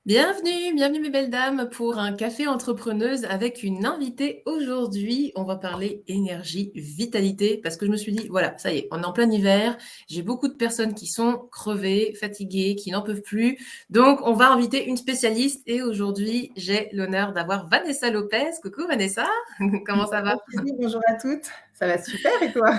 Bienvenue, bienvenue mes belles dames pour un café entrepreneuse avec une invitée aujourd'hui. On va parler énergie, vitalité parce que je me suis dit, voilà, ça y est, on est en plein hiver. J'ai beaucoup de personnes qui sont crevées, fatiguées, qui n'en peuvent plus. Donc, on va inviter une spécialiste et aujourd'hui, j'ai l'honneur d'avoir Vanessa Lopez. Coucou Vanessa, comment ça va? Bonjour Sylvie, bonjour à toutes. Ça va super et toi?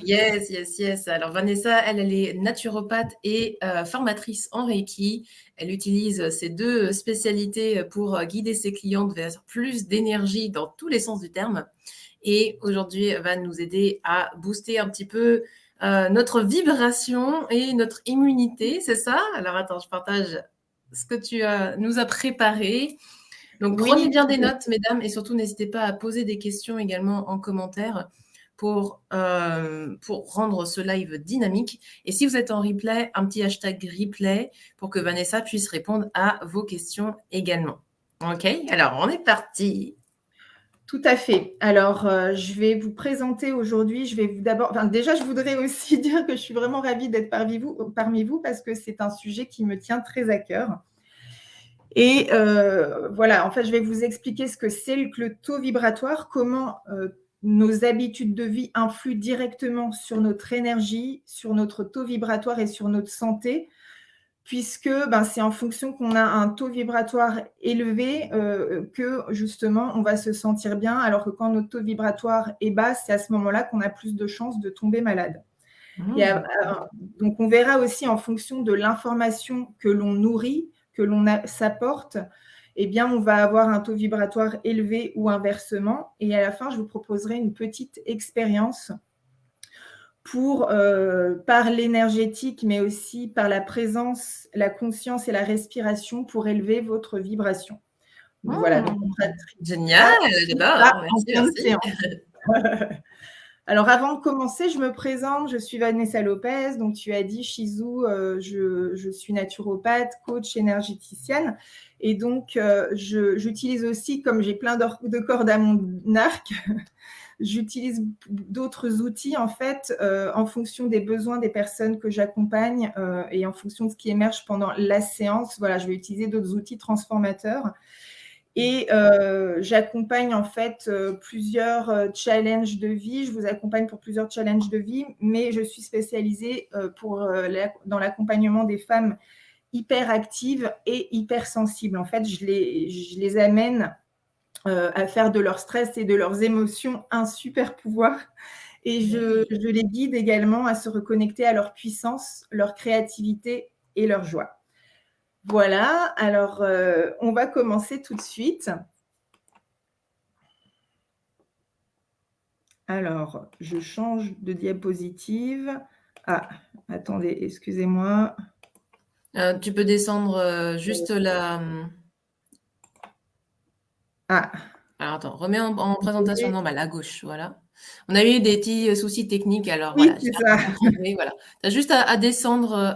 Yes, yes, yes. Alors Vanessa, elle est naturopathe et formatrice en Reiki. Elle utilise ces deux spécialités pour guider ses clientes vers plus d'énergie dans tous les sens du terme. Et aujourd'hui, elle va nous aider à booster un petit peu notre vibration et notre immunité, c'est ça? Alors attends, je partage ce que tu nous as préparé. Donc prenez Oui, bien tout des à notes, mesdames, et surtout n'hésitez pas à poser des questions également en commentaire pour rendre ce live dynamique. Et si vous êtes en replay, un petit hashtag replay pour que Vanessa puisse répondre à vos questions également. OK, alors on est parti. tout à fait. Alors, je vais vous présenter aujourd'hui, je vais vous d'abord déjà, je voudrais aussi dire que je suis vraiment ravie d'être parmi vous parce que c'est un sujet qui me tient très à cœur et voilà, en fait, je vais vous expliquer ce que c'est que le taux vibratoire, comment, nos habitudes de vie influent directement sur notre énergie, sur notre taux vibratoire et sur notre santé. Puisque, c'est en fonction qu'on a un taux vibratoire élevé, que justement on va se sentir bien, alors que quand notre taux vibratoire est bas, c'est à ce moment-là qu'on a plus de chances de tomber malade. Et Mmh. donc on verra aussi en fonction de l'information que l'on nourrit, que l'on s'apporte, eh bien on va avoir un taux vibratoire élevé ou inversement. Et à la fin, je vous proposerai une petite expérience pour, par l'énergétique, mais aussi par la présence, la conscience et la respiration pour élever votre vibration. Donc voilà, donc on Mmh. pratiquera Génial, tout ça j'adore, en merci, fin de merci. séance. Alors avant de commencer, je me présente, je suis Vanessa Lopez, donc tu as dit Shizu, je suis naturopathe, coach énergéticienne et donc j'utilise aussi, comme j'ai plein de cordes à mon arc, j'utilise d'autres outils en fait, en fonction des besoins des personnes que j'accompagne, et en fonction de ce qui émerge pendant la séance. Voilà, je vais utiliser d'autres outils transformateurs et j'accompagne en fait, plusieurs, challenges de vie. Je vous accompagne pour plusieurs challenges de vie, mais je suis spécialisée, dans l'accompagnement des femmes hyperactives et hypersensibles. En fait, je les amène à faire de leur stress et de leurs émotions un super pouvoir. Et je les guide également à se reconnecter à leur puissance, leur créativité et leur joie. Voilà, alors on va commencer tout de suite. Alors, je change de diapositive. Ah, attendez, excusez-moi. Tu peux descendre juste la... Ah, Alors attends, remets en présentation désolée. normale, à gauche, voilà. On a eu des petits soucis techniques, alors Oui, voilà, c'est j'espère que ça. vous comprendrez, voilà. Tu as juste à descendre,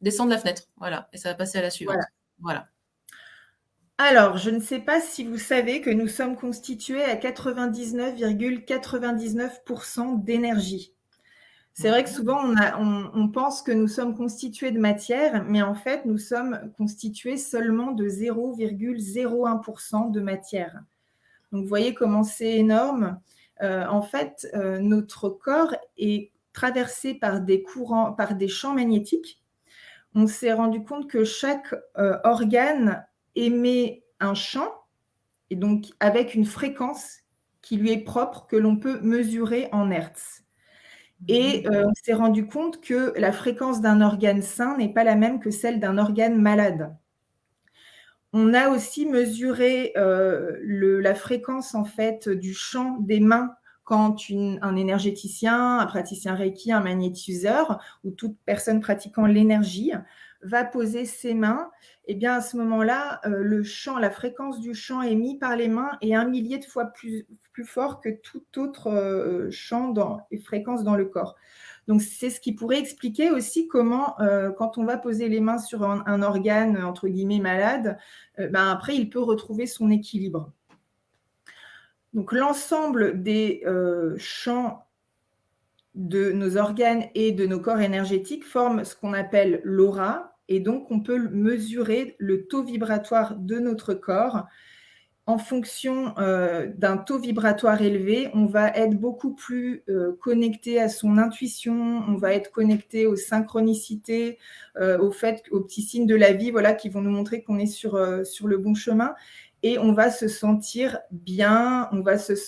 descendre la fenêtre, voilà, et ça va passer à la Voilà. suivante. Voilà. Alors, je ne sais pas si vous savez que nous sommes constitués à 99,99% d'énergie. C'est vrai que souvent on pense que nous sommes constitués de matière, mais en fait, nous sommes constitués seulement de 0,01% de matière. Donc vous voyez comment c'est énorme. En fait, notre corps est traversé par des courants, par des champs magnétiques. On s'est rendu compte que chaque, organe émet un champ et donc avec une fréquence qui lui est propre, que l'on peut mesurer en hertz. Et on s'est rendu compte que la fréquence d'un organe sain n'est pas la même que celle d'un organe malade. On a aussi mesuré, la fréquence en fait du champ des mains quand un énergéticien, un praticien Reiki, un magnétiseur ou toute personne pratiquant l'énergie va poser ses mains. Et bien à ce moment-là, le champ, la fréquence du champ émis par les mains est 1 millier de fois plus fort que tout autre, champ et fréquence dans le corps. Donc c'est ce qui pourrait expliquer aussi comment, quand on va poser les mains sur un organe entre guillemets «malade», après il peut retrouver son équilibre. Donc l'ensemble des, champs de nos organes et de nos corps énergétiques forment ce qu'on appelle l'aura et donc on peut mesurer le taux vibratoire de notre corps. En fonction d'un taux vibratoire élevé, on va être beaucoup plus connecté à son intuition, on va être connecté aux synchronicités, aux petits signes de la vie, voilà, qui vont nous montrer qu'on est sur le bon chemin. Et on va se sentir bien,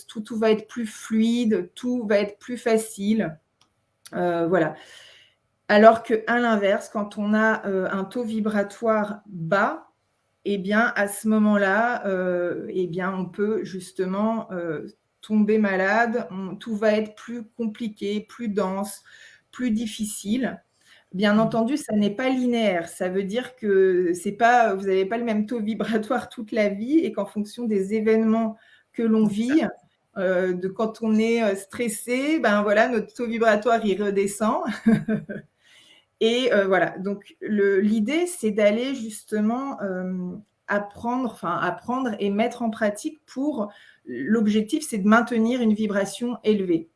tout va être plus fluide, tout va être plus facile. Voilà. Alors qu'à l'inverse, quand on a un taux vibratoire bas, eh bien, à ce moment-là, eh bien, on peut justement tomber malade. Tout va être plus compliqué, plus dense, plus difficile. Bien entendu, ça n'est pas linéaire. Ça veut dire que vous n'avez pas le même taux vibratoire toute la vie et qu'en fonction des événements que l'on vit, de quand on est stressé, ben voilà, notre taux vibratoire il redescend. Et voilà, donc l'idée, c'est d'aller justement apprendre et mettre en pratique l'objectif, c'est de maintenir une vibration élevée.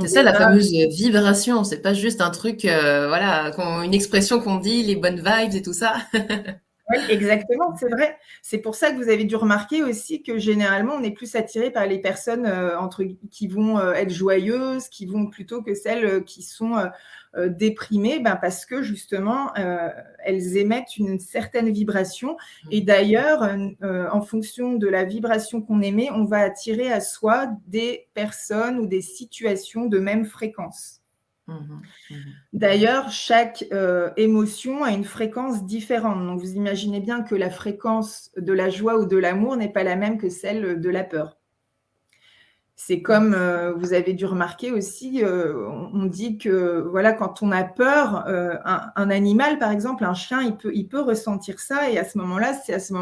C'est ça la fameuse vibration, c'est pas juste un truc, voilà, une expression qu'on dit, les bonnes vibes et tout ça. Oui, exactement, c'est vrai. C'est pour ça que vous avez dû remarquer aussi que généralement, on est plus attiré par les personnes qui vont être joyeuses, plutôt que celles qui sont déprimées, parce que justement, elles émettent une certaine vibration. Et d'ailleurs, en fonction de la vibration qu'on émet, on va attirer à soi des personnes ou des situations de même fréquence. D'ailleurs, chaque émotion a une fréquence différente. Donc, vous imaginez bien que la fréquence de la joie ou de l'amour n'est pas la même que celle de la peur. C'est comme vous avez dû remarquer aussi, on dit que voilà, quand on a peur, un animal, par exemple, un chien, il peut ressentir ça, et à ce moment-là, c'est à ce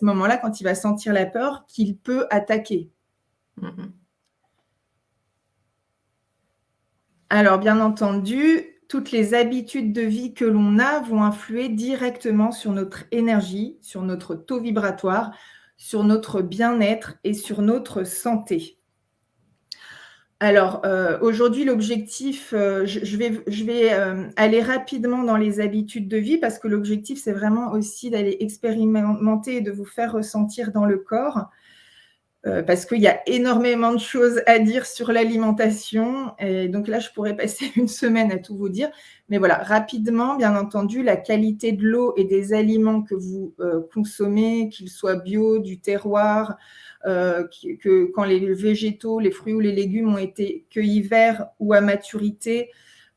moment-là, quand il va sentir la peur, qu'il peut attaquer. Alors, bien entendu, toutes les habitudes de vie que l'on a vont influer directement sur notre énergie, sur notre taux vibratoire, sur notre bien-être et sur notre santé. Alors, aujourd'hui, l'objectif, je vais aller rapidement dans les habitudes de vie, parce que l'objectif, c'est vraiment aussi d'aller expérimenter et de vous faire ressentir dans le corps. Parce qu'il y a énormément de choses à dire sur l'alimentation, et donc là, je pourrais passer une semaine à tout vous dire. Mais voilà, rapidement, bien entendu, la qualité de l'eau et des aliments que vous consommez, qu'ils soient bio, du terroir, quand les végétaux, les fruits ou les légumes ont été cueillis verts ou à maturité,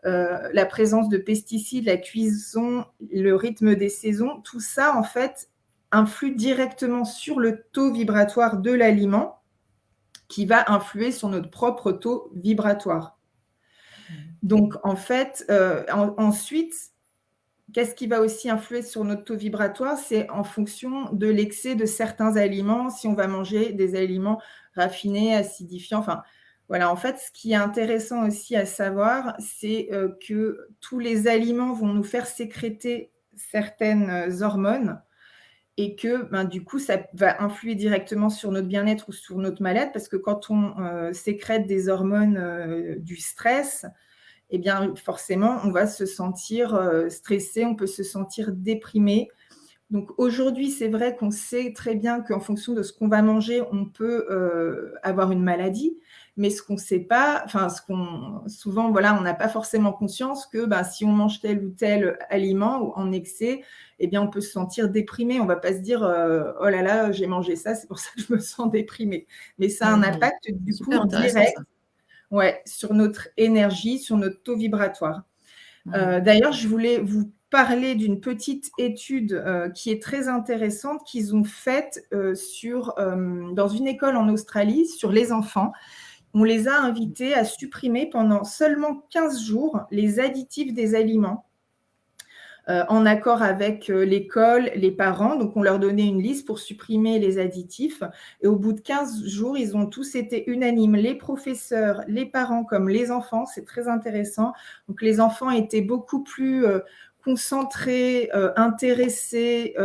la présence de pesticides, la cuisson, le rythme des saisons, tout ça, en fait, influe directement sur le taux vibratoire de l'aliment, qui va influer sur notre propre taux vibratoire. Donc, en fait, ensuite, qu'est-ce qui va aussi influer sur notre taux vibratoire? C'est en fonction de l'excès de certains aliments, si on va manger des aliments raffinés, acidifiants, enfin, voilà. En fait, ce qui est intéressant aussi à savoir, c'est que tous les aliments vont nous faire sécréter certaines hormones, et que du coup, ça va influer directement sur notre bien-être ou sur notre mal-être, parce que quand on sécrète des hormones du stress, eh bien, forcément, on va se sentir stressé, on peut se sentir déprimé. Donc aujourd'hui, c'est vrai qu'on sait très bien qu'en fonction de ce qu'on va manger, on peut avoir une maladie, mais ce qu'on ne sait pas, souvent, voilà, on n'a pas forcément conscience que si on mange tel ou tel aliment ou en excès, eh bien, on peut se sentir déprimé. On ne va pas se dire oh là là, j'ai mangé ça, c'est pour ça que je me sens déprimé. Mais ça a un impact du coup direct, sur notre énergie, sur notre taux vibratoire. D'ailleurs, je voulais vous parler d'une petite étude qui est très intéressante qu'ils ont faite dans une école en Australie sur les enfants. On les a invités à supprimer pendant seulement 15 jours les additifs des aliments, en accord avec l'école, les parents. Donc, on leur donnait une liste pour supprimer les additifs. Et au bout de 15 jours, ils ont tous été unanimes, les professeurs, les parents comme les enfants. C'est très intéressant. Donc, les enfants étaient beaucoup plus concentrés, intéressés.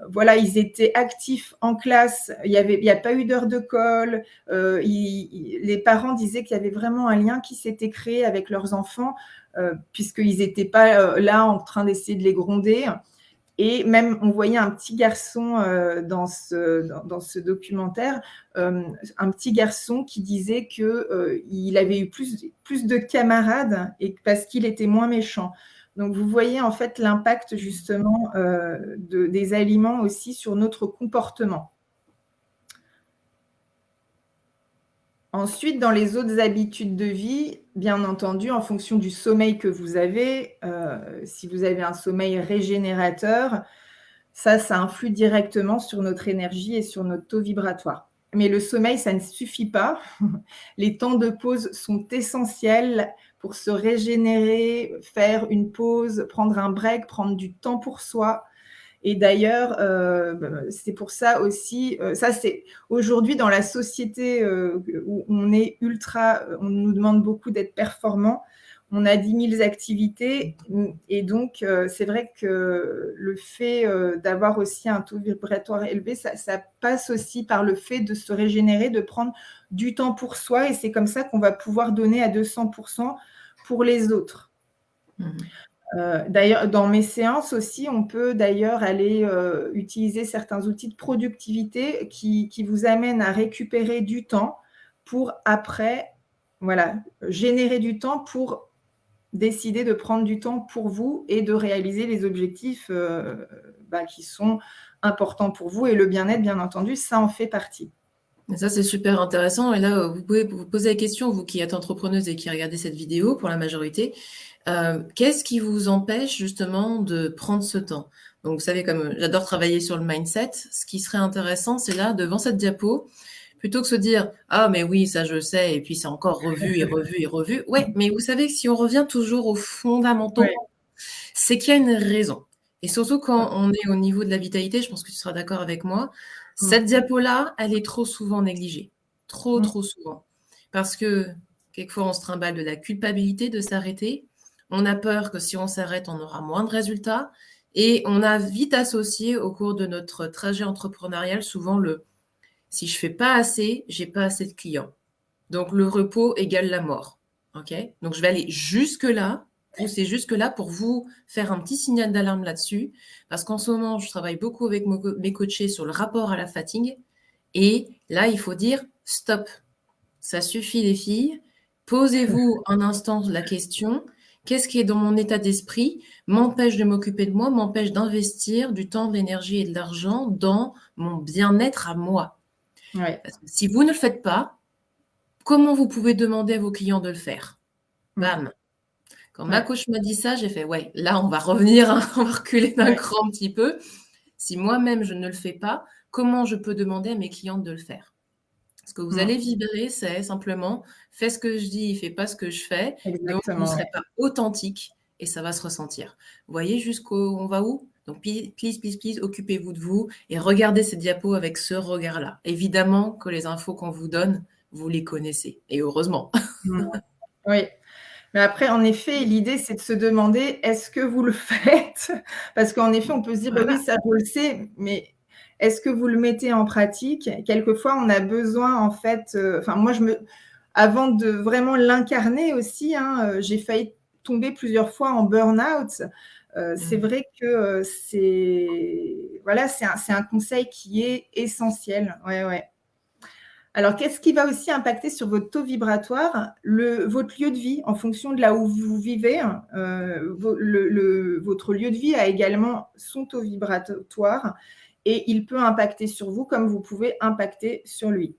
Voilà, ils étaient actifs en classe. Il n'y a pas eu d'heure de colle. Les parents disaient qu'il y avait vraiment un lien qui s'était créé avec leurs enfants. puisqu'ils n'étaient pas là en train d'essayer de les gronder. Et même, on voyait un petit garçon dans ce documentaire, un petit garçon qui disait qu'il avait eu plus de camarades et parce qu'il était moins méchant. Donc, vous voyez en fait l'impact justement des aliments aussi sur notre comportement. Ensuite, dans les autres habitudes de vie, bien entendu, en fonction du sommeil que vous avez, si vous avez un sommeil régénérateur, ça influe directement sur notre énergie et sur notre taux vibratoire. Mais le sommeil, ça ne suffit pas. Les temps de pause sont essentiels pour se régénérer, faire une pause, prendre un break, prendre du temps pour soi. Et d'ailleurs, c'est pour ça aussi, ça c'est aujourd'hui dans la société où on est on nous demande beaucoup d'être performant. On a 10 000 activités et donc c'est vrai que le fait d'avoir aussi un taux vibratoire élevé, ça passe aussi par le fait de se régénérer, de prendre du temps pour soi et c'est comme ça qu'on va pouvoir donner à 200% pour les autres. D'ailleurs, dans mes séances aussi, on peut d'ailleurs aller utiliser certains outils de productivité qui vous amènent à récupérer du temps pour après, voilà, générer du temps pour décider de prendre du temps pour vous et de réaliser les objectifs qui sont importants pour vous. Et le bien-être, bien entendu, ça en fait partie. Et ça, c'est super intéressant. Et là, vous pouvez vous poser la question, vous qui êtes entrepreneuse et qui regardez cette vidéo pour la majorité, qu'est-ce qui vous empêche justement de prendre ce temps? Donc, vous savez, comme j'adore travailler sur le mindset, ce qui serait intéressant, c'est là, devant cette diapo, plutôt que se dire « Ah, mais oui, ça je le sais, et puis c'est encore revu et revu et revu. » Ouais, mais vous savez que si on revient toujours aux fondamentaux, c'est qu'il y a une raison. Et surtout quand on est au niveau de la vitalité, je pense que tu seras d'accord avec moi, cette diapo-là, elle est trop souvent négligée. Trop souvent. Parce que quelquefois, on se trimballe de la culpabilité de s'arrêter. On a peur que si on s'arrête, on aura moins de résultats. Et on a vite associé au cours de notre trajet entrepreneurial souvent le « si je ne fais pas assez, j'ai pas assez de clients ». Donc, le repos égale la mort. Okay, donc, je vais aller jusque-là, pousser jusque-là pour vous faire un petit signal d'alarme là-dessus. Parce qu'en ce moment, je travaille beaucoup avec mes coachés sur le rapport à la fatigue. Et là, il faut dire stop. Ça suffit, les filles. Posez-vous un instant la question. Qu'est-ce qui est dans mon état d'esprit m'empêche de m'occuper de moi, m'empêche d'investir du temps, de l'énergie et de l'argent dans mon bien-être à moi? Ouais. Parce que si vous ne le faites pas, comment vous pouvez demander à vos clients de le faire? Bam. Quand ma coach m'a dit ça, j'ai fait, ouais, là, on va revenir, hein, on va reculer d'un cran un petit peu. Si moi-même, je ne le fais pas, comment je peux demander à mes clientes de le faire? Ce que vous allez vibrer, c'est simplement, fais ce que je dis, fais pas ce que je fais. Exactement, donc, vous ne serez pas authentique et ça va se ressentir. Vous voyez on va où? Donc, please, occupez-vous de vous et regardez ces diapos avec ce regard-là. Évidemment que les infos qu'on vous donne, vous les connaissez. Et heureusement. Oui. Mais après, en effet, l'idée, c'est de se demander, est-ce que vous le faites? Parce qu'en effet, on peut se dire, bah oui, ça, je le sais, mais est-ce que vous le mettez en pratique? Quelquefois, on a besoin, en fait, moi, avant de vraiment l'incarner aussi, j'ai failli tomber plusieurs fois en burn-out. C'est vrai que c'est un conseil qui est essentiel. Ouais. Alors, qu'est-ce qui va aussi impacter sur votre taux vibratoire? Votre lieu de vie, en fonction de là où vous vivez. Votre lieu de vie a également son taux vibratoire et il peut impacter sur vous comme vous pouvez impacter sur lui.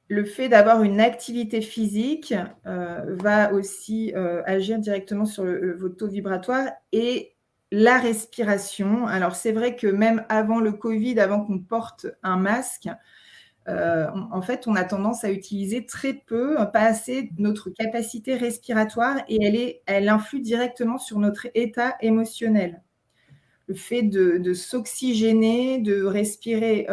Le fait d'avoir une activité physique va aussi agir directement sur votre taux vibratoire et la respiration. Alors, c'est vrai que même avant le Covid, avant qu'on porte un masque, en fait, on a tendance à utiliser très peu, pas assez, notre capacité respiratoire et elle influe directement sur notre état émotionnel. Le fait de s'oxygéner, de respirer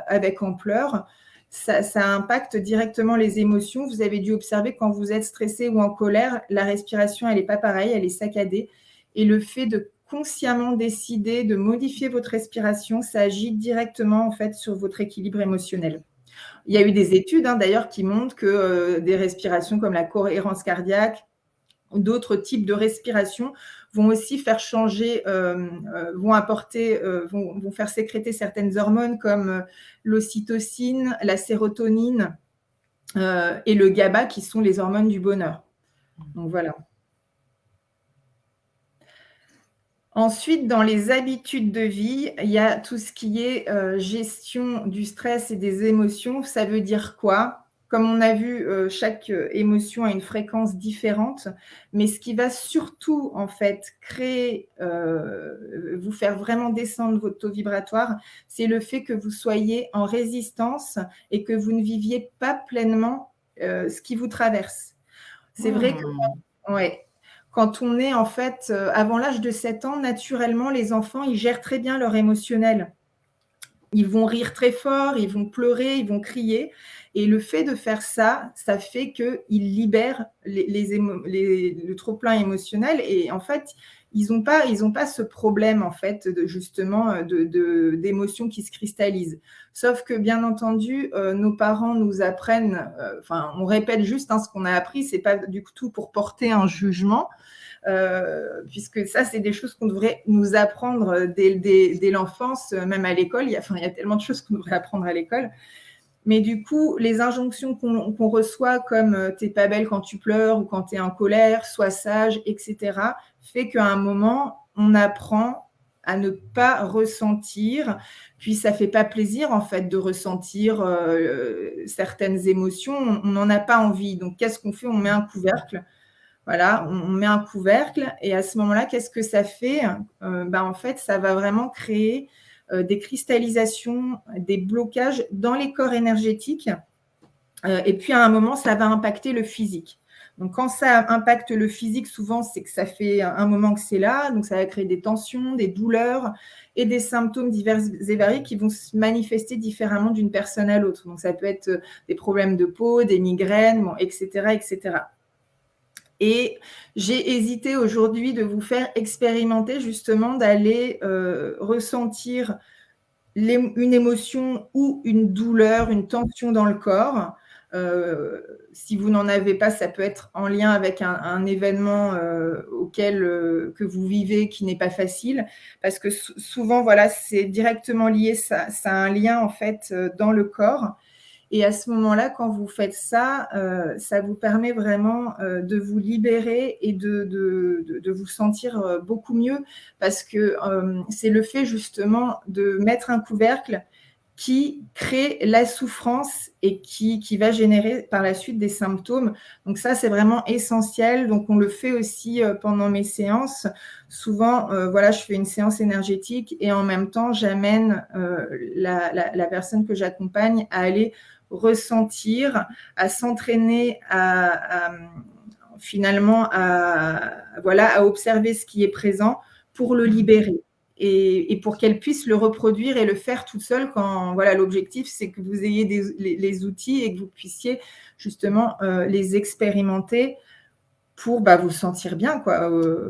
avec ampleur, ça impacte directement les émotions. Vous avez dû observer quand vous êtes stressé ou en colère, la respiration, elle n'est pas pareille, elle est saccadée. Et le fait de consciemment décider de modifier votre respiration, ça agit directement en fait sur votre équilibre émotionnel. Il y a eu des études d'ailleurs qui montrent que des respirations comme la cohérence cardiaque, d'autres types de respiration vont aussi faire changer, vont faire sécréter certaines hormones comme l'ocytocine, la sérotonine et le GABA, qui sont les hormones du bonheur. Donc voilà. Ensuite, dans les habitudes de vie, il y a tout ce qui est gestion du stress et des émotions. Ça veut dire quoi? Comme on a vu, chaque émotion a une fréquence différente, mais ce qui va surtout, en fait, vous faire vraiment descendre votre taux vibratoire, c'est le fait que vous soyez en résistance et que vous ne viviez pas pleinement ce qui vous traverse. C'est vrai que ouais. Quand on est en fait, avant l'âge de 7 ans, naturellement, les enfants, ils gèrent très bien leur émotionnel. Ils vont rire très fort, ils vont pleurer, ils vont crier. Et le fait de faire ça, ça fait qu'ils libèrent le trop-plein émotionnel. Et en fait, ils n'ont pas ce problème, en fait, d'émotions qui se cristallisent. Sauf que, bien entendu, nos parents nous apprennent, on répète juste ce qu'on a appris, c'est pas du tout pour porter un jugement, puisque ça, c'est des choses qu'on devrait nous apprendre dès l'enfance, même à l'école. Il y a tellement de choses qu'on devrait apprendre à l'école. Mais du coup, les injonctions qu'on reçoit, comme t'es pas belle quand tu pleures ou quand tu es en colère, sois sage, etc., fait qu'à un moment, on apprend à ne pas ressentir, puis ça fait pas plaisir en fait de ressentir certaines émotions, on n'en a pas envie. Donc qu'est-ce qu'on fait? On met un couvercle. Voilà, on met un couvercle et à ce moment-là, qu'est-ce que ça fait? En fait, ça va vraiment créer des cristallisations, des blocages dans les corps énergétiques. Et puis, à un moment, ça va impacter le physique. Donc, quand ça impacte le physique, souvent, c'est que ça fait un moment que c'est là. Donc, ça va créer des tensions, des douleurs et des symptômes divers et variés qui vont se manifester différemment d'une personne à l'autre. Donc, ça peut être des problèmes de peau, des migraines, etc., etc. Et j'ai hésité aujourd'hui de vous faire expérimenter justement d'aller ressentir une émotion ou une douleur, une tension dans le corps. Si vous n'en avez pas, ça peut être en lien avec un événement que vous vivez qui n'est pas facile, parce que souvent, voilà, c'est directement lié, ça a un lien en fait dans le corps. Et à ce moment-là, quand vous faites ça, ça vous permet vraiment de vous libérer et de vous sentir beaucoup mieux, parce que c'est le fait justement de mettre un couvercle qui crée la souffrance et qui va générer par la suite des symptômes. Donc ça, c'est vraiment essentiel. Donc on le fait aussi pendant mes séances. Souvent, je fais une séance énergétique et en même temps, j'amène la personne que j'accompagne à aller ressentir, à s'entraîner, finalement à observer ce qui est présent pour le libérer. Et pour qu'elle puisse le reproduire et le faire toute seule quand, l'objectif, c'est que vous ayez les outils et que vous puissiez justement les expérimenter pour vous sentir bien,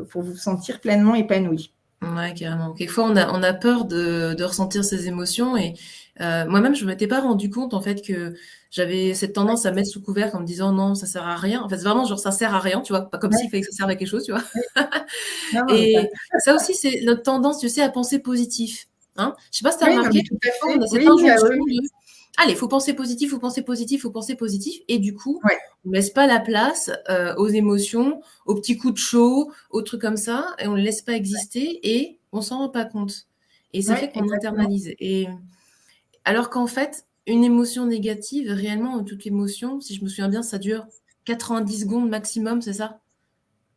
pour vous sentir pleinement épanoui. Ouais, carrément. Quelquefois, on a peur de ressentir ces émotions et moi-même, je ne m'étais pas rendu compte, en fait, que j'avais cette tendance à mettre sous couvercle en me disant: «Non, ça sert à rien». En fait, vraiment, genre, ça sert à rien, tu vois? Pas comme s'il fallait que ça serve à quelque chose, tu vois? Non, Et ça aussi, c'est notre tendance, tu sais, à penser positif, hein? Je sais pas si tu as remarqué, tout à fait. on a cette injonction de: «Allez, faut penser positif, faut penser positif, faut penser positif» et du coup, on ne laisse pas la place, aux émotions, aux petits coups de chaud, aux trucs comme ça et on les laisse pas exister et on s'en rend pas compte et ça fait qu'on internalise et alors qu'en fait, une émotion négative, réellement, toute émotion, si je me souviens bien, ça dure 90 secondes maximum, c'est ça?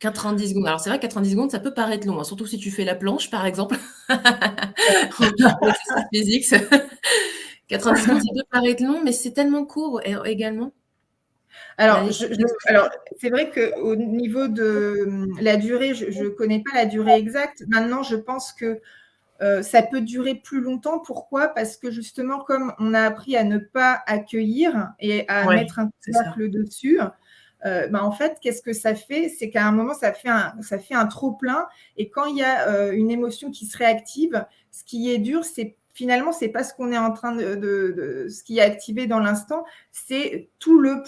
90 secondes. Alors c'est vrai que 90 secondes, ça peut paraître long, hein, surtout si tu fais la planche, par exemple. L'exercice physique, 90 secondes, ça peut paraître long, mais c'est tellement court également. Alors, c'est vrai qu'au niveau de la durée, je ne connais pas la durée exacte. Maintenant, je pense que ça peut durer plus longtemps. Pourquoi? Parce que justement, comme on a appris à ne pas accueillir et à mettre un couvercle dessus, en fait, qu'est-ce que ça fait? C'est qu'à un moment, ça fait un trop-plein. Et quand il y a une émotion qui se réactive, ce qui est dur, finalement, c'est pas ce qu'on est en train ce qui est activé dans l'instant, c'est tout le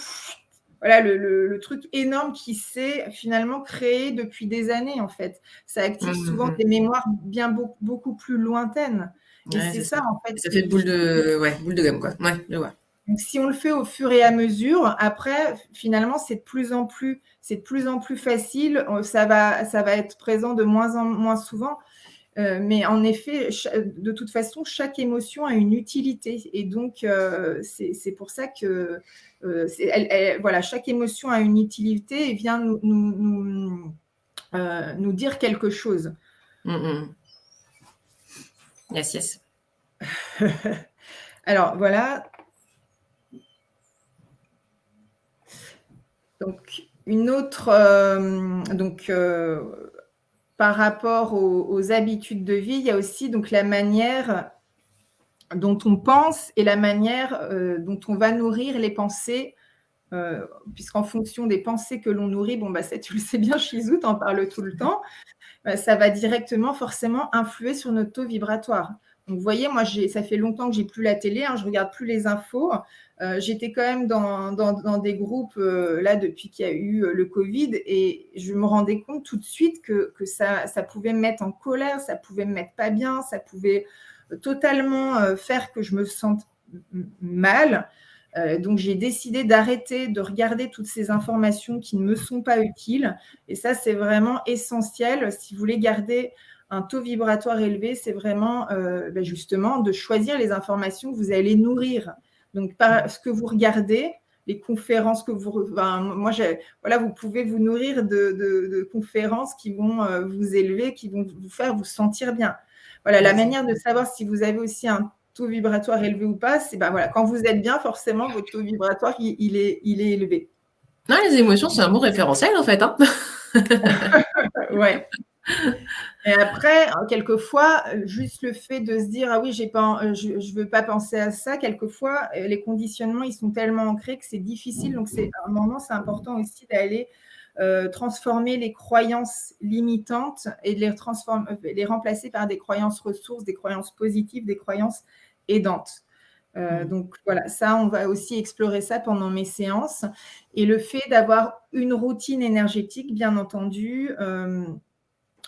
voilà, le truc énorme qui s'est finalement créé depuis des années, en fait. Ça active souvent des mémoires bien beaucoup plus lointaines. Et Ouais, c'est c'est ça, ça. en fait, Et ça qui est fait difficile. boule de gomme, quoi. Ouais, je vois. Donc, si on le fait au fur et à mesure, après, finalement, c'est de plus en plus facile. Ça va être présent de moins en moins souvent. Mais en effet, de toute façon, chaque émotion a une utilité. Et donc, c'est pour ça que voilà, chaque émotion a une utilité et vient nous dire quelque chose. Yes, yes. Alors, voilà. Donc, une autre. Par rapport aux habitudes de vie, il y a aussi donc la manière dont on pense et la manière dont on va nourrir les pensées, puisqu'en fonction des pensées que l'on nourrit, bon, bah, ça, tu le sais bien, Shizou, tu en parles tout le temps, ça va directement forcément influer sur notre taux vibratoire. Donc, vous voyez, moi, ça fait longtemps que j'ai plus la télé, je regarde plus les infos. J'étais quand même dans des groupes là depuis qu'il y a eu le Covid et je me rendais compte tout de suite que ça pouvait me mettre en colère, ça pouvait me mettre pas bien, ça pouvait totalement faire que je me sente mal. Donc, j'ai décidé d'arrêter de regarder toutes ces informations qui ne me sont pas utiles. Et ça, c'est vraiment essentiel. Si vous voulez garder un taux vibratoire élevé, c'est vraiment justement de choisir les informations que vous allez nourrir. Donc, par ce que vous regardez, les conférences que vous... voilà, vous pouvez vous nourrir de conférences qui vont vous élever, qui vont vous faire vous sentir bien. Voilà, la manière de savoir si vous avez aussi un taux vibratoire élevé ou pas, c'est voilà, quand vous êtes bien, forcément, votre taux vibratoire, il est élevé. Non, les émotions, c'est un bon référentiel, en fait. Hein. Ouais. Et après, quelquefois, juste le fait de se dire, ah oui, je veux pas penser à ça, quelquefois, les conditionnements, ils sont tellement ancrés que c'est difficile. Donc, à un moment, c'est important aussi d'aller transformer les croyances limitantes et de les remplacer par des croyances ressources, des croyances positives, des croyances aidantes. Donc voilà, ça, on va aussi explorer ça pendant mes séances. Et le fait d'avoir une routine énergétique, bien entendu,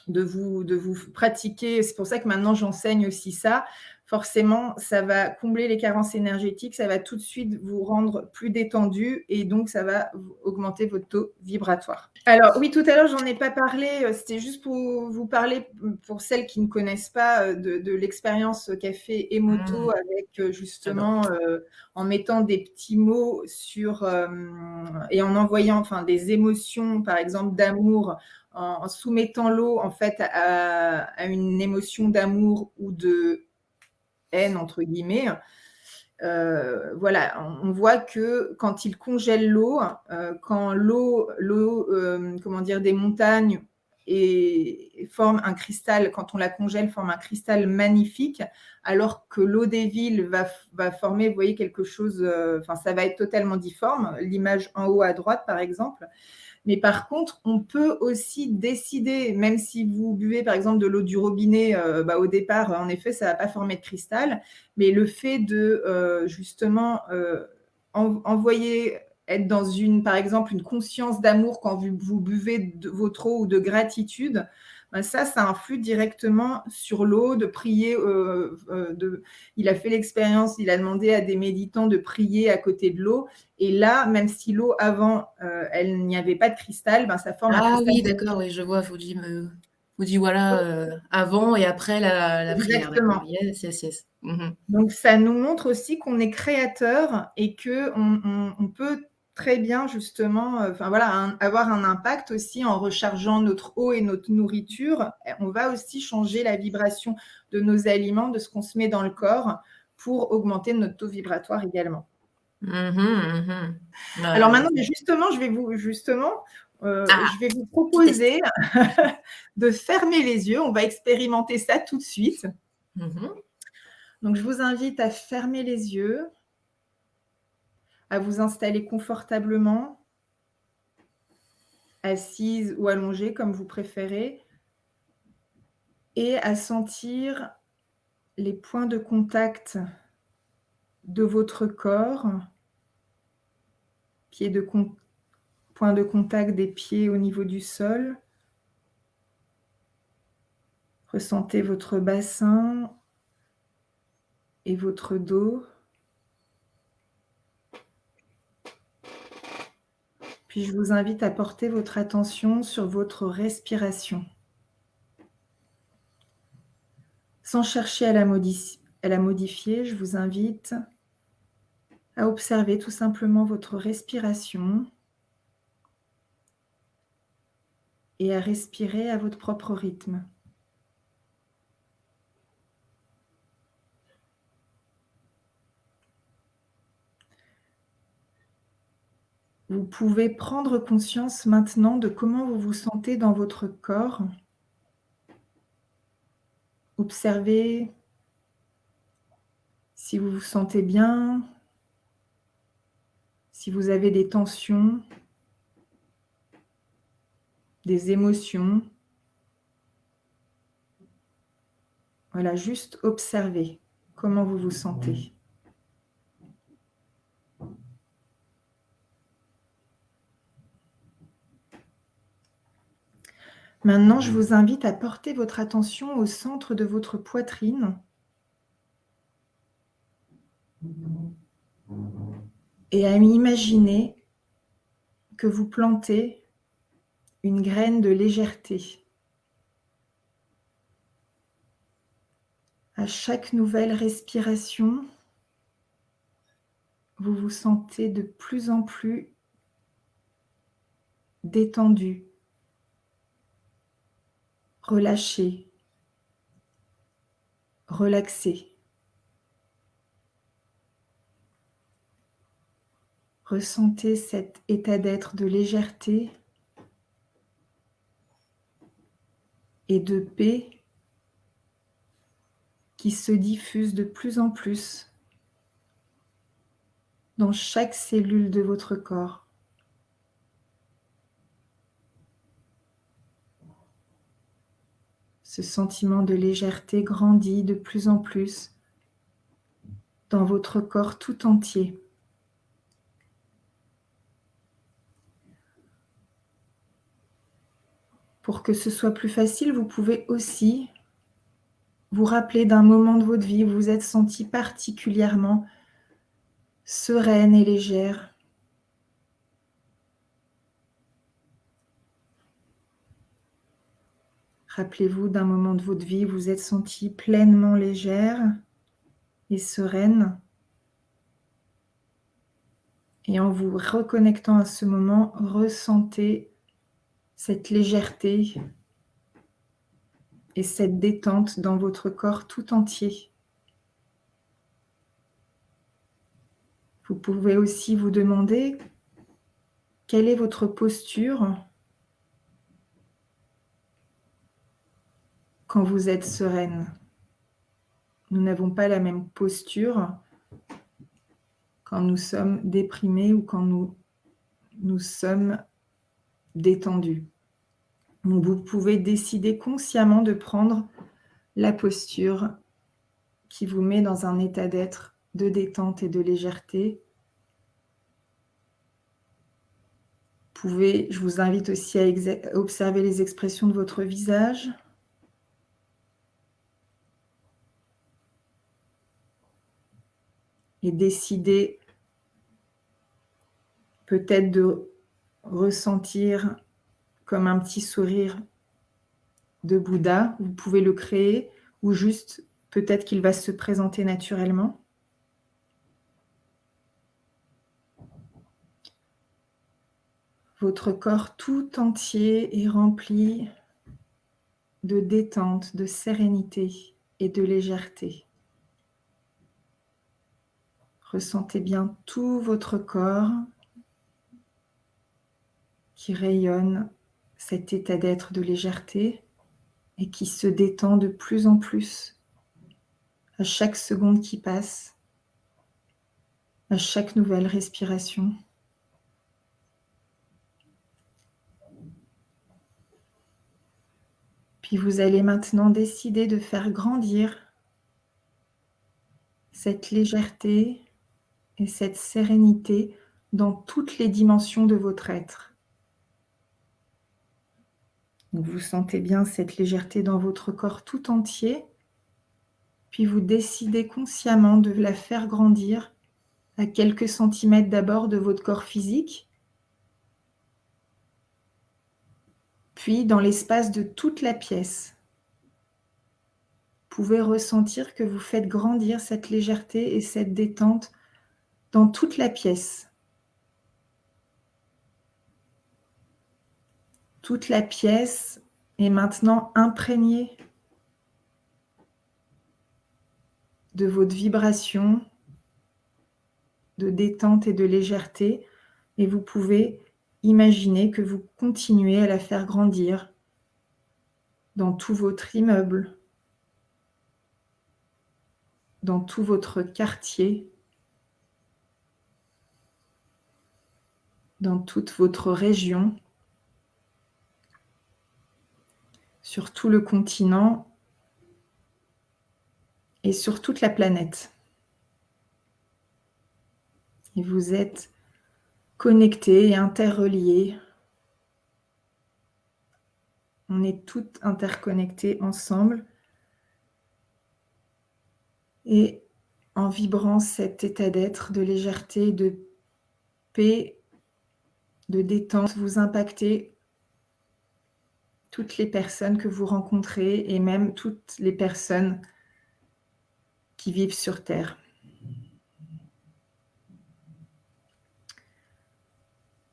de vous pratiquer, c'est pour ça que maintenant j'enseigne aussi ça. Forcément, ça va combler les carences énergétiques, ça va tout de suite vous rendre plus détendu et donc ça va augmenter votre taux vibratoire. Alors oui, tout à l'heure, j'en ai pas parlé, c'était juste pour vous parler, pour celles qui ne connaissent pas, de l'expérience qu'a fait Emoto avec justement, en mettant des petits mots sur, et en envoyant des émotions, par exemple d'amour, en soumettant l'eau en fait à une émotion d'amour ou de haine entre guillemets. Voilà, on voit que quand il congèle l'eau, quand l'eau comment dire, des montagnes et forme un cristal, quand on la congèle, forme un cristal magnifique, alors que l'eau des villes va former, vous voyez, quelque chose, ça va être totalement difforme, l'image en haut à droite par exemple. Mais par contre, on peut aussi décider, même si vous buvez par exemple de l'eau du robinet, au départ, en effet, ça ne va pas former de cristal, mais le fait de justement envoyer, être dans par exemple, une conscience d'amour quand vous buvez de votre eau ou de gratitude, ça influe directement sur l'eau, de prier. Il a fait l'expérience, il a demandé à des méditants de prier à côté de l'eau. Et là, même si l'eau avant, elle n'y avait pas de cristal, ça forme un cristal. Ah oui, d'accord, oui, je vois. Vous dit voilà, avant et après la prière, d'accord. Exactement. Yes, yes, yes. Donc, ça nous montre aussi qu'on est créateur et qu'on peut très bien justement avoir un impact aussi en rechargeant notre eau et notre nourriture. On va aussi changer la vibration de nos aliments, de ce qu'on se met dans le corps pour augmenter notre taux vibratoire également. Alors maintenant, justement, je vais vous proposer de fermer les yeux. On va expérimenter ça tout de suite. Donc, je vous invite à fermer les yeux, à vous installer confortablement, assise ou allongée, comme vous préférez, et à sentir les points de contact de votre corps, point de contact des pieds au niveau du sol. Ressentez votre bassin et votre dos. Puis je vous invite à porter votre attention sur votre respiration. Sans chercher à la modifier, je vous invite à observer tout simplement votre respiration et à respirer à votre propre rythme. Vous pouvez prendre conscience maintenant de comment vous vous sentez dans votre corps. Observez si vous vous sentez bien, si vous avez des tensions, des émotions. Voilà, juste observez comment vous vous sentez. Maintenant, je vous invite à porter votre attention au centre de votre poitrine et à imaginer que vous plantez une graine de légèreté. À chaque nouvelle respiration, vous vous sentez de plus en plus détendu, relâché, relaxé. Ressentez cet état d'être de légèreté et de paix qui se diffuse de plus en plus dans chaque cellule de votre corps. Ce sentiment de légèreté grandit de plus en plus dans votre corps tout entier. Pour que ce soit plus facile, vous pouvez aussi vous rappeler d'un moment de votre vie où vous vous êtes senti particulièrement sereine et légère. Rappelez-vous d'un moment de votre vie où vous vous êtes senti pleinement légère et sereine. Et en vous reconnectant à ce moment, ressentez cette légèreté et cette détente dans votre corps tout entier. Vous pouvez aussi vous demander quelle est votre posture quand vous êtes sereine. Nous n'avons pas la même posture quand nous sommes déprimés ou quand nous sommes détendus. Donc vous pouvez décider consciemment de prendre la posture qui vous met dans un état d'être de détente et de légèreté. Je vous invite aussi à observer les expressions de votre visage. Et décider peut-être de ressentir comme un petit sourire de Bouddha. Vous pouvez le créer ou juste peut-être qu'il va se présenter naturellement. Votre corps tout entier est rempli de détente, de sérénité et de légèreté. Ressentez bien tout votre corps qui rayonne cet état d'être de légèreté et qui se détend de plus en plus à chaque seconde qui passe, à chaque nouvelle respiration. Puis vous allez maintenant décider de faire grandir cette légèreté et cette sérénité dans toutes les dimensions de votre être. Donc, vous sentez bien cette légèreté dans votre corps tout entier. Puis vous décidez consciemment de la faire grandir à quelques centimètres d'abord de votre corps physique, puis dans l'espace de toute la pièce. Vous pouvez ressentir que vous faites grandir cette légèreté et cette détente dans toute la pièce. Toute la pièce est maintenant imprégnée de votre vibration, de détente et de légèreté, et vous pouvez imaginer que vous continuez à la faire grandir dans tout votre immeuble, dans tout votre quartier, dans toute votre région, sur tout le continent et sur toute la planète. Et vous êtes connectés et interreliés. On est toutes interconnectées ensemble. Et en vibrant cet état d'être, de légèreté, de paix, de détente, vous impactez toutes les personnes que vous rencontrez et même toutes les personnes qui vivent sur Terre.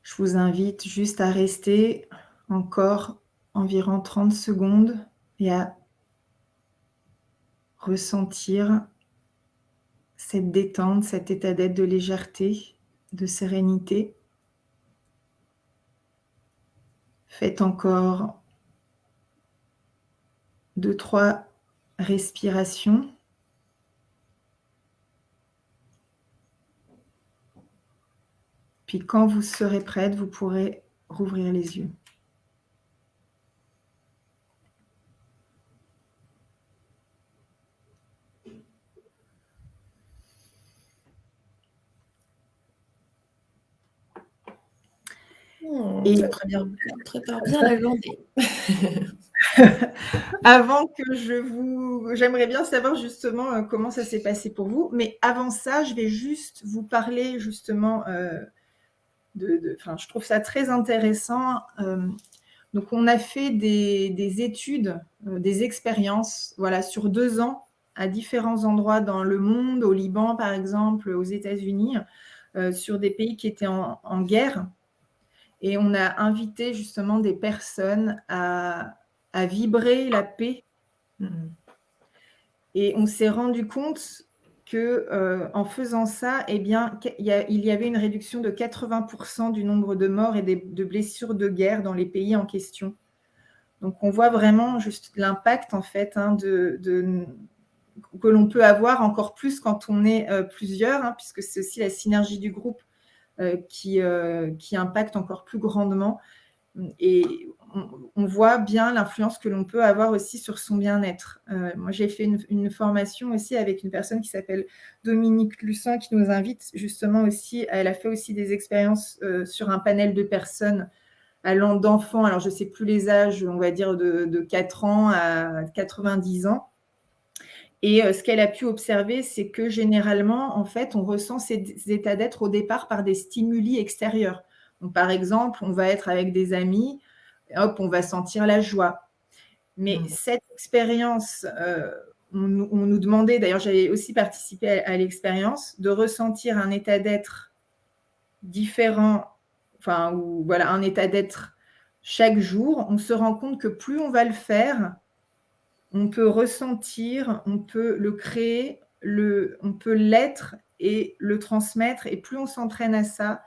Je vous invite juste à rester encore environ 30 secondes et à ressentir cette détente, cet état d'être de légèreté, de sérénité. Faites encore 2-3 respirations. Puis quand vous serez prête, vous pourrez rouvrir les yeux. Et prépare bien la journée. Avant que j'aimerais bien savoir justement comment ça s'est passé pour vous, mais avant ça, je vais juste vous parler justement je trouve ça très intéressant. Donc, on a fait des études, des expériences, voilà, sur 2 ans à différents endroits dans le monde, au Liban par exemple, aux États-Unis, sur des pays qui étaient en guerre. Et on a invité justement des personnes à vibrer la paix. Et on s'est rendu compte que en faisant ça, eh bien, il y avait une réduction de 80% du nombre de morts et de blessures de guerre dans les pays en question. Donc, on voit vraiment juste l'impact en fait que l'on peut avoir encore plus quand on est plusieurs, puisque c'est aussi la synergie du groupe qui impacte encore plus grandement. Et on voit bien l'influence que l'on peut avoir aussi sur son bien-être. Moi, j'ai fait une formation aussi avec une personne qui s'appelle Dominique Lussin, qui nous invite justement aussi, elle a fait aussi des expériences sur un panel de personnes allant d'enfants, alors je ne sais plus les âges, on va dire de 4 ans à 90 ans. Et ce qu'elle a pu observer, c'est que généralement, en fait, on ressent ces états d'être au départ par des stimuli extérieurs. Donc, par exemple, on va être avec des amis, hop, on va sentir la joie. Mais cette expérience, on nous demandait, d'ailleurs, j'avais aussi participé à l'expérience, de ressentir un état d'être différent, ou voilà, un état d'être chaque jour. On se rend compte que plus on va le faire, on peut ressentir, on peut le créer, on peut l'être et le transmettre. Et plus on s'entraîne à ça,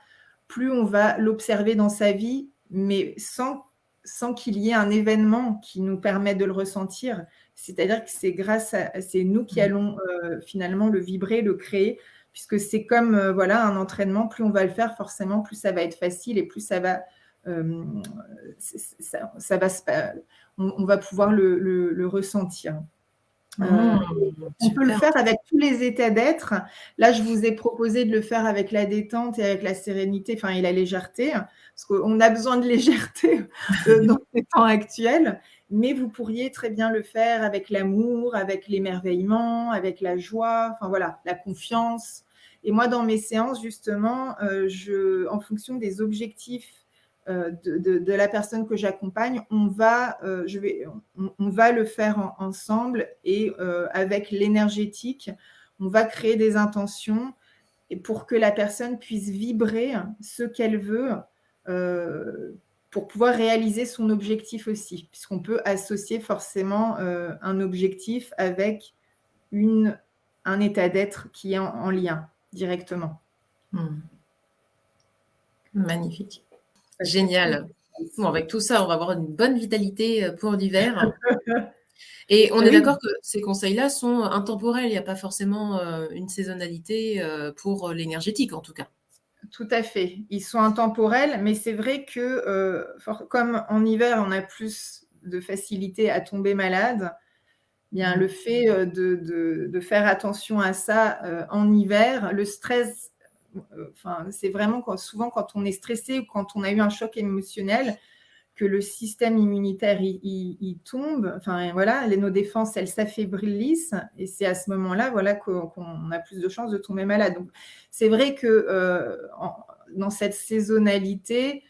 plus on va l'observer dans sa vie, mais sans qu'il y ait un événement qui nous permette de le ressentir. C'est-à-dire que c'est nous qui allons finalement le vibrer, le créer, puisque c'est comme un entraînement. Plus on va le faire, forcément, plus ça va être facile et plus ça va on va pouvoir le ressentir. On peut le Super. faire avec tous les états d'être. Là, je vous ai proposé de le faire avec la détente et avec la sérénité, enfin et la légèreté, parce qu'on a besoin de légèreté, dans ces temps actuels. Mais vous pourriez très bien le faire avec l'amour, avec l'émerveillement, avec la joie, enfin voilà, la confiance. Et moi, dans mes séances, justement, en fonction des objectifs, de la personne que j'accompagne, on va le faire ensemble et avec l'énergétique, on va créer des intentions et pour que la personne puisse vibrer ce qu'elle veut pour pouvoir réaliser son objectif aussi, puisqu'on peut associer forcément un objectif avec un état d'être qui est en lien directement. Magnifique. Génial. Bon, avec tout ça, on va avoir une bonne vitalité pour l'hiver. Et on est d'accord que ces conseils-là sont intemporels. Il n'y a pas forcément une saisonnalité pour l'énergétique, en tout cas. Tout à fait. Ils sont intemporels, mais c'est vrai que comme en hiver, on a plus de facilité à tomber malade, bien le fait de faire attention à ça en hiver, le stress, c'est vraiment souvent quand on est stressé ou quand on a eu un choc émotionnel, que le système immunitaire il tombe, enfin voilà, nos défenses elles s'affaiblissent et c'est à ce moment-là voilà qu'on a plus de chances de tomber malade. Donc c'est vrai que dans cette saisonnalité,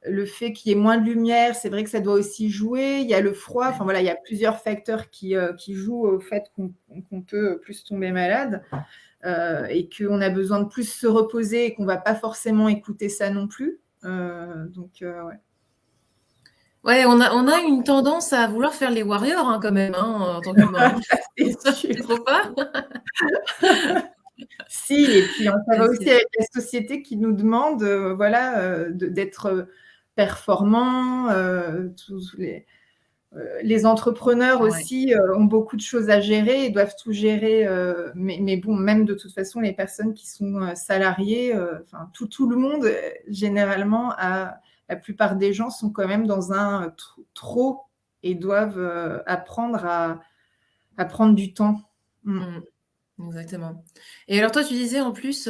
le fait qu'il y ait moins de lumière, c'est vrai que ça doit aussi jouer. Il y a le froid, enfin voilà, il y a plusieurs facteurs qui jouent au fait qu'on peut plus tomber malade et qu'on a besoin de plus se reposer et qu'on va pas forcément écouter ça non plus. Ouais. Ouais, on a une tendance à vouloir faire les warriors quand même, en tant qu'humain. Tu trouves pas? Si, et puis ça va aussi avec la société qui nous demande d'être performants. Tous les entrepreneurs aussi ont beaucoup de choses à gérer et doivent tout gérer. Mais bon, même de toute façon, les personnes qui sont salariées, tout le monde, généralement, la plupart des gens sont quand même dans un trop et doivent apprendre à prendre du temps. Exactement. Et alors toi, tu disais en plus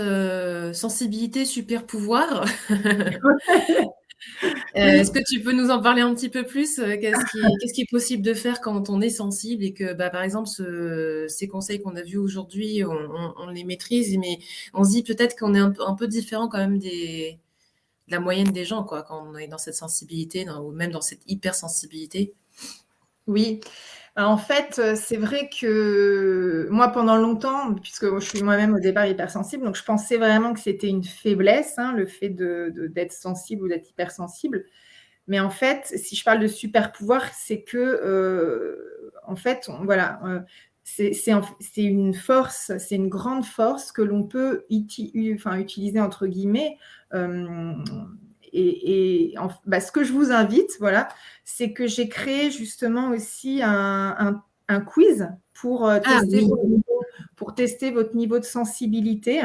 sensibilité, super pouvoir. Est-ce que tu peux nous en parler un petit peu plus? Qu'est-ce qui est possible de faire quand on est sensible et que, par exemple, ces conseils qu'on a vus aujourd'hui, on les maîtrise, mais on se dit peut-être qu'on est un peu différent quand même de la moyenne des gens, quoi, quand on est dans cette sensibilité, ou même dans cette hypersensibilité. Oui. En fait, c'est vrai que moi, pendant longtemps, puisque je suis moi-même au départ hypersensible, donc je pensais vraiment que c'était une faiblesse, le fait d'être sensible ou d'être hypersensible. Mais en fait, si je parle de super pouvoir, c'est que, en fait, c'est une force, c'est une grande force que l'on peut utiliser entre guillemets. Ce que je vous invite, voilà, c'est que j'ai créé justement aussi un quiz pour tester votre niveau de sensibilité.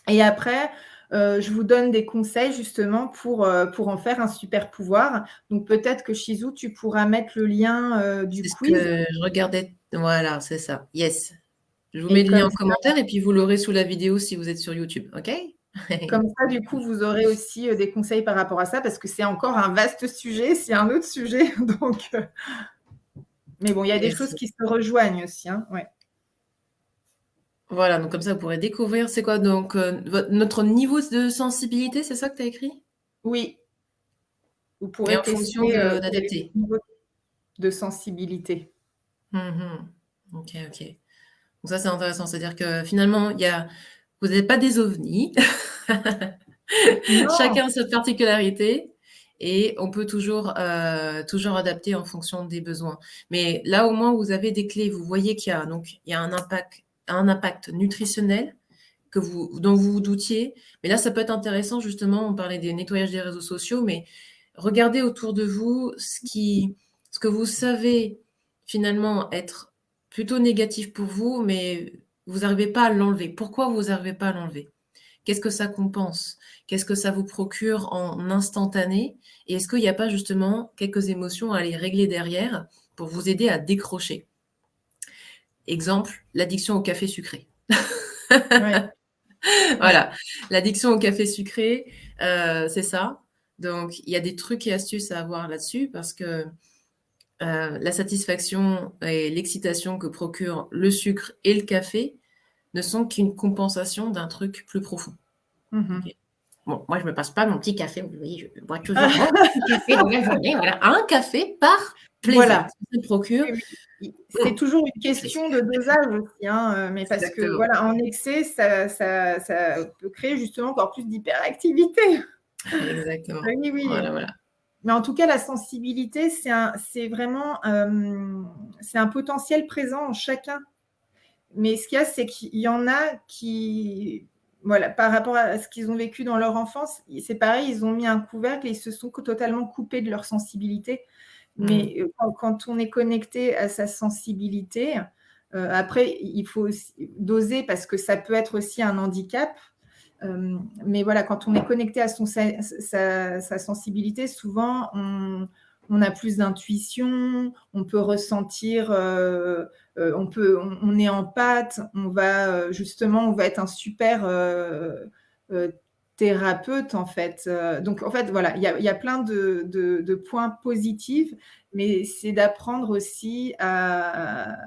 Et après, je vous donne des conseils justement pour en faire un super pouvoir. Donc peut-être que Shizou, tu pourras mettre le lien du quiz. C'est ce que je regardais. Voilà, c'est ça. Yes. Je vous mets le lien en commentaire et puis vous l'aurez sous la vidéo si vous êtes sur YouTube. OK? Comme ça, du coup, vous aurez aussi des conseils par rapport à ça parce que c'est encore un vaste sujet, c'est un autre sujet. Mais bon, il y a des choses qui se rejoignent aussi. Ouais. Voilà, donc comme ça, vous pourrez découvrir. C'est quoi donc notre niveau de sensibilité, c'est ça que tu as écrit? Oui. Vous pourrez tester fonction d'adapter. votre niveau de sensibilité. OK. Donc ça, c'est intéressant. C'est-à-dire que finalement, vous n'êtes pas des ovnis. Chacun a sa particularité et on peut toujours adapter en fonction des besoins. Mais là, au moins, vous avez des clés. Vous voyez qu'il y a un impact nutritionnel dont vous vous doutiez. Mais là, ça peut être intéressant, justement, on parlait des nettoyages des réseaux sociaux, mais regardez autour de vous ce que vous savez finalement être plutôt négatif pour vous, mais vous n'arrivez pas à l'enlever. Pourquoi vous n'arrivez pas à l'enlever? Qu'est-ce que ça compense? Qu'est-ce que ça vous procure en instantané? Et est-ce qu'il n'y a pas justement quelques émotions à aller régler derrière pour vous aider à décrocher? Exemple, l'addiction au café sucré. Ouais. Voilà, l'addiction au café sucré, c'est ça. Donc, il y a des trucs et astuces à avoir là-dessus parce que la satisfaction et l'excitation que procure le sucre et le café ne sont qu'une compensation d'un truc plus profond. Okay. Bon, moi, je me passe pas mon petit café. Oui, je bois toujours mon petit café dans la journée. Voilà, un café par plaisir. Voilà. Ça procure. C'est toujours une question de dosage aussi, hein, mais parce que Exactement. voilà, en excès, ça peut créer justement encore plus d'hyperactivité. Exactement. Oui, oui. Voilà. Mais en tout cas, la sensibilité, c'est vraiment c'est un potentiel présent en chacun. Mais ce qu'il y a, c'est qu'il y en a qui, voilà, par rapport à ce qu'ils ont vécu dans leur enfance, c'est pareil, ils ont mis un couvercle et ils se sont totalement coupés de leur sensibilité. Mais quand on est connecté à sa sensibilité, après, il faut aussi doser parce que ça peut être aussi un handicap. Mais voilà, quand on est connecté à sa sensibilité, souvent, on a plus d'intuition, on peut ressentir, on est en pâte, on va être un super thérapeute en fait. Donc en fait, voilà, il y a plein de points positifs, mais c'est d'apprendre aussi à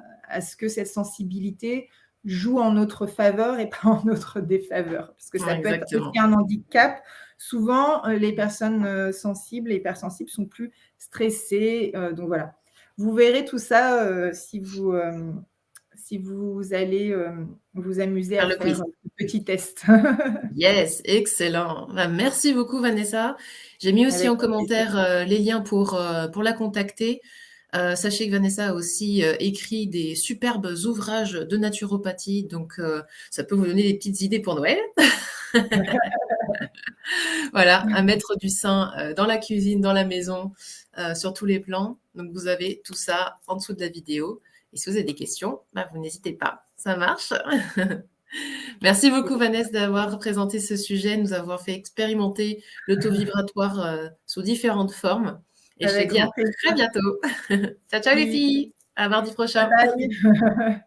ce que cette sensibilité joue en notre faveur et pas en notre défaveur, parce que ça peut être aussi un handicap. Souvent, les personnes sensibles et hypersensibles sont plus stressées. Donc voilà, vous verrez tout ça si vous allez vous amuser à faire un petit test. Yes, excellent. Merci beaucoup, Vanessa. J'ai mis aussi en commentaire les liens pour la contacter. Sachez que Vanessa a aussi écrit des superbes ouvrages de naturopathie, donc ça peut vous donner des petites idées pour Noël. Voilà, à mettre du sain dans la cuisine, dans la maison, sur tous les plans. Donc, vous avez tout ça en dessous de la vidéo. Et si vous avez des questions, vous n'hésitez pas. Ça marche. Merci beaucoup, Vanessa, d'avoir présenté ce sujet, nous avoir fait expérimenter le taux vibratoire sous différentes formes. Et je te dis à très bientôt. Ciao, ciao les filles. À mardi prochain. Bye.